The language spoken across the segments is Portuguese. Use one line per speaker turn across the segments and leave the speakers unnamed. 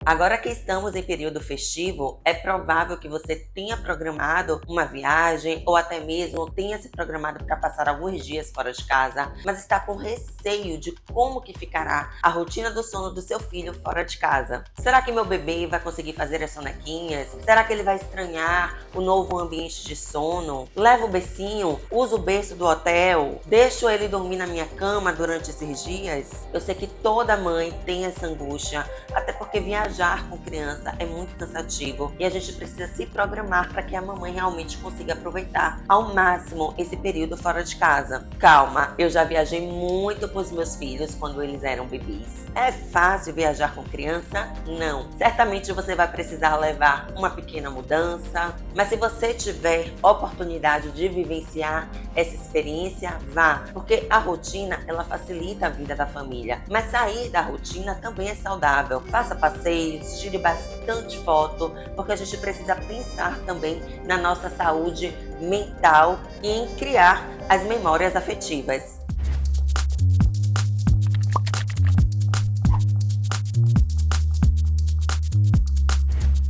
Agora que estamos em período festivo, é provável que você tenha programado uma viagem ou até mesmo tenha se programado para passar alguns dias fora de casa, mas está com receio de como que ficará a rotina do sono do seu filho fora de casa. Será que meu bebê vai conseguir fazer as sonequinhas? Será que ele vai estranhar o novo ambiente de sono? Levo o bercinho? Uso o berço do hotel? Deixo ele dormir na minha cama durante esses dias? Eu sei que toda mãe tem essa angústia, até porque viajar com criança é muito cansativo e a gente precisa se programar para que a mamãe realmente consiga aproveitar ao máximo esse período fora de casa. Calma, eu já viajei muito com os meus filhos quando eles eram bebês. É fácil viajar com criança? Não. Certamente você vai precisar levar uma pequena mudança, mas se você tiver oportunidade de vivenciar essa experiência, vá, porque a rotina ela facilita a vida da família, mas sair da rotina também é saudável. Faça passeios, tire bastante foto, porque a gente precisa pensar também na nossa saúde mental e em criar as memórias afetivas.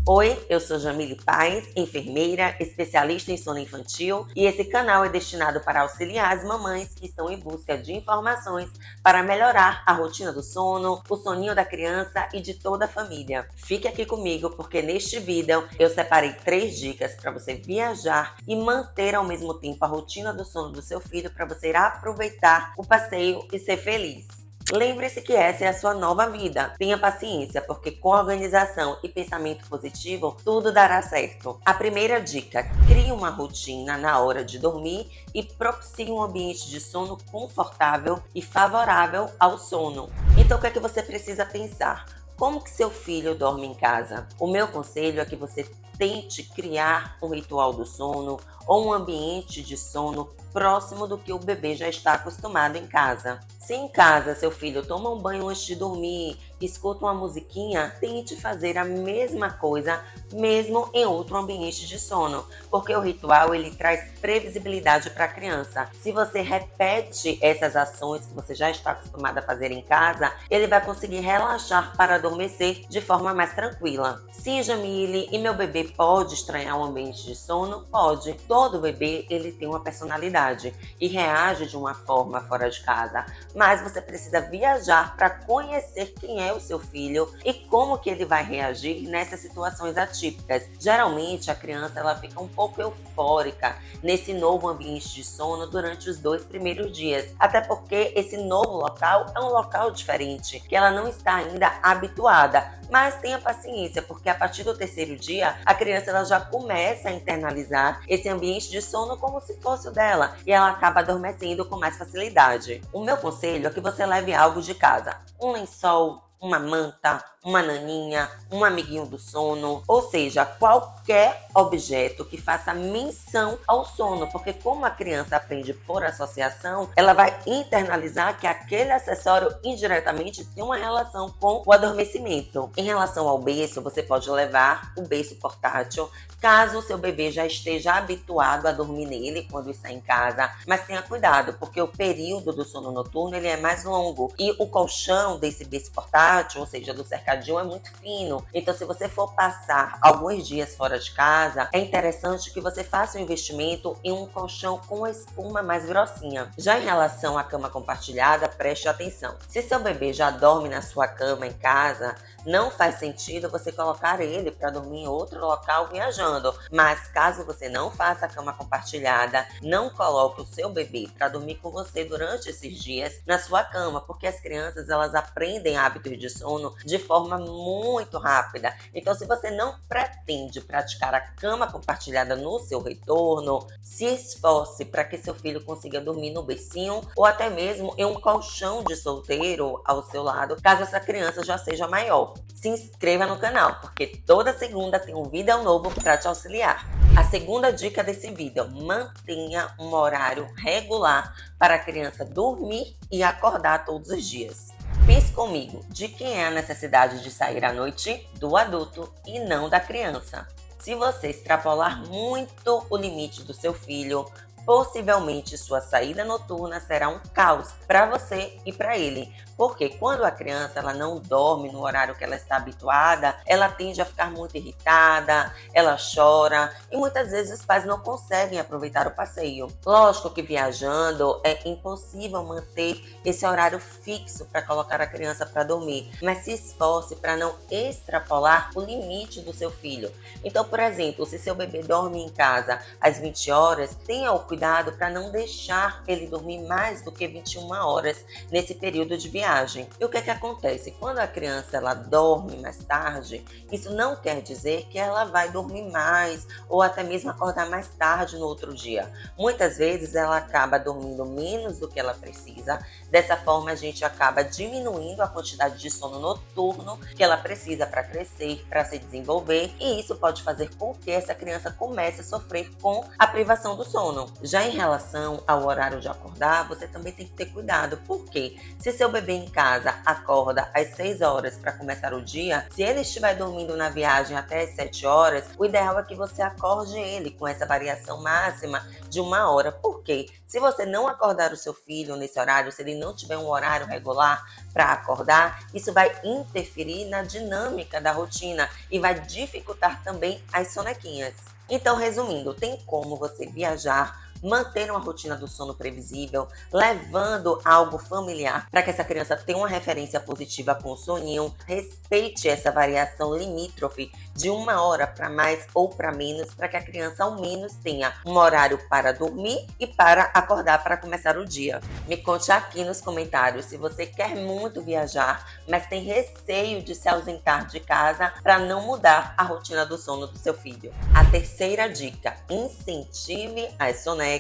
Oi, eu sou Jamile Paz, enfermeira, especialista em sono infantil, e esse canal é destinado para auxiliar as mamães que estão em busca de informações para melhorar a rotina do sono, o soninho da criança e de toda a família. Fique aqui comigo porque neste vídeo eu separei 3 dicas para você viajar e manter ao mesmo tempo a rotina do sono do seu filho para você aproveitar o passeio e ser feliz. Lembre-se que essa é a sua nova vida. Tenha paciência, porque com organização e pensamento positivo, tudo dará certo. A primeira dica: crie uma rotina na hora de dormir e propicie um ambiente de sono confortável e favorável ao sono. Então, o que é que você precisa pensar? Como que seu filho dorme em casa? O meu conselho é que você tente criar um ritual do sono ou um ambiente de sono próximo do que o bebê já está acostumado em casa. Se em casa seu filho toma um banho antes de dormir, escuta uma musiquinha, tente fazer a mesma coisa mesmo em outro ambiente de sono, porque o ritual ele traz previsibilidade para a criança. Se você repete essas ações que você já está acostumado a fazer em casa, ele vai conseguir relaxar para adormecer de forma mais tranquila. Sim, Jamile, e meu bebê pode estranhar o ambiente de sono? Pode. Todo bebê ele tem uma personalidade e reage de uma forma fora de casa, mas você precisa viajar para conhecer quem é o seu filho e como que ele vai reagir nessas situações atípicas. Geralmente a criança ela fica um pouco eufórica nesse novo ambiente de sono durante os 2 primeiros dias, até porque esse novo local é um local diferente, que ela não está ainda habituada. Mas tenha paciência, porque a partir do 3º dia, a criança ela já começa a internalizar esse ambiente de sono como se fosse o dela, e ela acaba adormecendo com mais facilidade. O meu conselho é que você leve algo de casa, um lençol, uma manta, uma naninha, um amiguinho do sono, ou seja, qualquer objeto que faça menção ao sono, porque como a criança aprende por associação, ela vai internalizar que aquele acessório indiretamente tem uma relação com o adormecimento. Em relação ao berço, você pode levar o berço portátil, caso o seu bebê já esteja habituado a dormir nele quando está em casa, mas tenha cuidado, porque o período do sono noturno ele é mais longo e o colchão desse berço portátil, ou seja, do cercadinho, é muito fino. Então, se você for passar alguns dias fora de casa, é interessante que você faça um investimento em um colchão com uma espuma mais grossinha. Já em relação à cama compartilhada, preste atenção. Se seu bebê já dorme na sua cama em casa, não faz sentido você colocar ele para dormir em outro local viajando. Mas caso você não faça a cama compartilhada, não coloque o seu bebê para dormir com você durante esses dias na sua cama, porque as crianças elas aprendem hábitos de sono de forma muito rápida. Então, se você não pretende praticar a cama compartilhada no seu retorno, se esforce para que seu filho consiga dormir no bercinho ou até mesmo em um colchão de solteiro ao seu lado, caso essa criança já seja maior. Se inscreva no canal, porque toda segunda tem um vídeo novo para te auxiliar. A segunda dica desse vídeo: mantenha um horário regular para a criança dormir e acordar todos os dias. Pense comigo, de quem é a necessidade de sair à noite? Do adulto e não da criança. Se você extrapolar muito o limite do seu filho, possivelmente sua saída noturna será um caos para você e para ele. Porque quando a criança ela não dorme no horário que ela está habituada, ela tende a ficar muito irritada, ela chora e muitas vezes os pais não conseguem aproveitar o passeio. Lógico que viajando é impossível manter esse horário fixo para colocar a criança para dormir, mas se esforce para não extrapolar o limite do seu filho. Então, por exemplo, se seu bebê dorme em casa às 20 horas, tenha o cuidado para não deixar ele dormir mais do que 21 horas nesse período de viagem. E o que é que acontece? Quando a criança ela dorme mais tarde, isso não quer dizer que ela vai dormir mais ou até mesmo acordar mais tarde no outro dia. Muitas vezes ela acaba dormindo menos do que ela precisa. Dessa forma, a gente acaba diminuindo a quantidade de sono noturno que ela precisa para crescer, para se desenvolver, e isso pode fazer com que essa criança comece a sofrer com a privação do sono. Já em relação ao horário de acordar, você também tem que ter cuidado, porque se seu bebê em casa acorda às 6 horas para começar o dia, se ele estiver dormindo na viagem até às 7 horas, o ideal é que você acorde ele com essa variação máxima de 1 hora. Por quê? Se você não acordar o seu filho nesse horário, se ele não tiver um horário regular para acordar, isso vai interferir na dinâmica da rotina e vai dificultar também as sonequinhas. Então, resumindo, tem como você viajar, manter uma rotina do sono previsível, levando algo familiar para que essa criança tenha uma referência positiva com o soninho, respeite essa variação limítrofe de 1 hora para mais ou para menos, para que a criança ao menos tenha um horário para dormir e para acordar para começar o dia. Me conte aqui nos comentários se você quer muito viajar, mas tem receio de se ausentar de casa para não mudar a rotina do sono do seu filho. A terceira dica: incentive as sonecas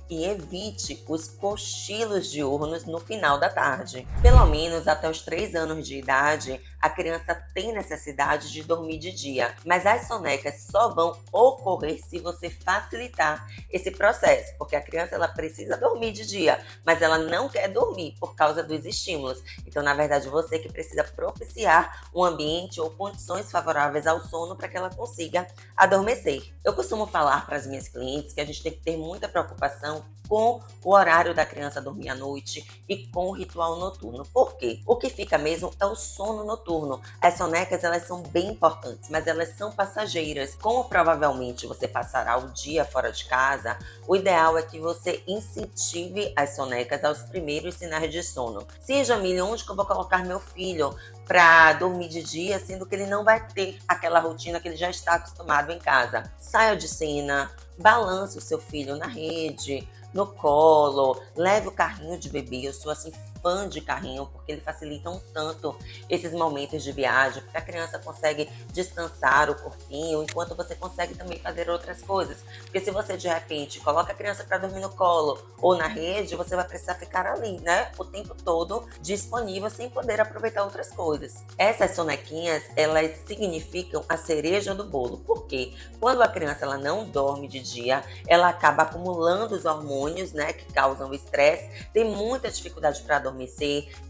e evite os cochilos diurnos no final da tarde. Pelo menos até os 3 anos de idade, a criança tem necessidade de dormir de dia, mas as sonecas só vão ocorrer se você facilitar esse processo, porque a criança ela precisa dormir de dia, mas ela não quer dormir por causa dos estímulos. Então, na verdade, você que precisa propiciar um ambiente ou condições favoráveis ao sono para que ela consiga adormecer. Eu costumo falar para as minhas clientes que a gente tem que ter muita preocupação com o horário da criança dormir à noite e com o ritual noturno. Por quê? O que fica mesmo é o sono noturno. As sonecas, elas são bem importantes, mas elas são passageiras. Como provavelmente você passará o dia fora de casa, o ideal é que você incentive as sonecas aos primeiros sinais de sono. Se, Jamile, onde que eu vou colocar meu filho para dormir de dia, sendo que ele não vai ter aquela rotina que ele já está acostumado em casa? Saia de cena, balance o seu filho na rede, no colo, leve o carrinho de bebê. Eu sou assim fã de carrinho porque ele facilita um tanto esses momentos de viagem, porque a criança consegue descansar o corpinho enquanto você consegue também fazer outras coisas. Porque se você de repente coloca a criança para dormir no colo ou na rede, você vai precisar ficar ali, né, o tempo todo disponível sem poder aproveitar outras coisas. Essas sonequinhas, elas significam a cereja do bolo. Por quê? Quando a criança ela não dorme de dia, ela acaba acumulando os hormônios, né, que causam estresse, tem muita dificuldade para adormecer,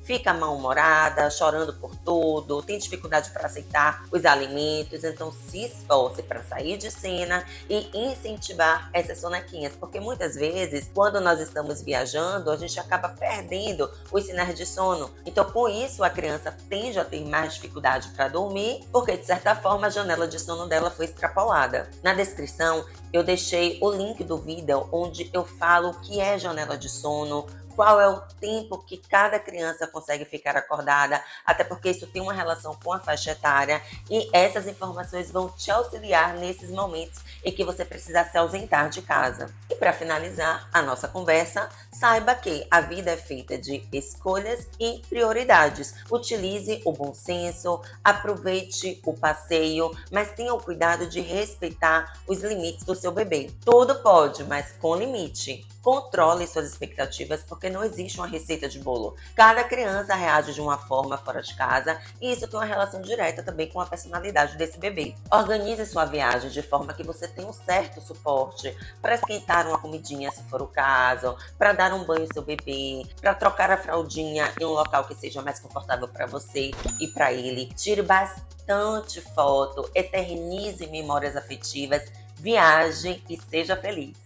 fica mal-humorada, chorando por tudo, tem dificuldade para aceitar os alimentos. Então se esforce para sair de cena e incentivar essas sonequinhas, porque muitas vezes, quando nós estamos viajando, a gente acaba perdendo os sinais de sono. Então, com isso, a criança tende a ter mais dificuldade para dormir, porque de certa forma a janela de sono dela foi extrapolada. Na descrição, eu deixei o link do vídeo onde eu falo o que é janela de sono, qual é o tempo que cada criança consegue ficar acordada, até porque isso tem uma relação com a faixa etária, e essas informações vão te auxiliar nesses momentos em que você precisa se ausentar de casa. E para finalizar a nossa conversa, saiba que a vida é feita de escolhas e prioridades. Utilize o bom senso, aproveite o passeio, mas tenha o cuidado de respeitar os limites do seu bebê. Tudo pode, mas com limite. Controle suas expectativas, porque não existe uma receita de bolo. Cada criança reage de uma forma fora de casa e isso tem uma relação direta também com a personalidade desse bebê. Organize sua viagem de forma que você tenha um certo suporte para esquentar uma comidinha, se for o caso, para dar um banho ao seu bebê, para trocar a fraldinha em um local que seja mais confortável para você e para ele. Tire bastante foto, eternize memórias afetivas, viaje e seja feliz.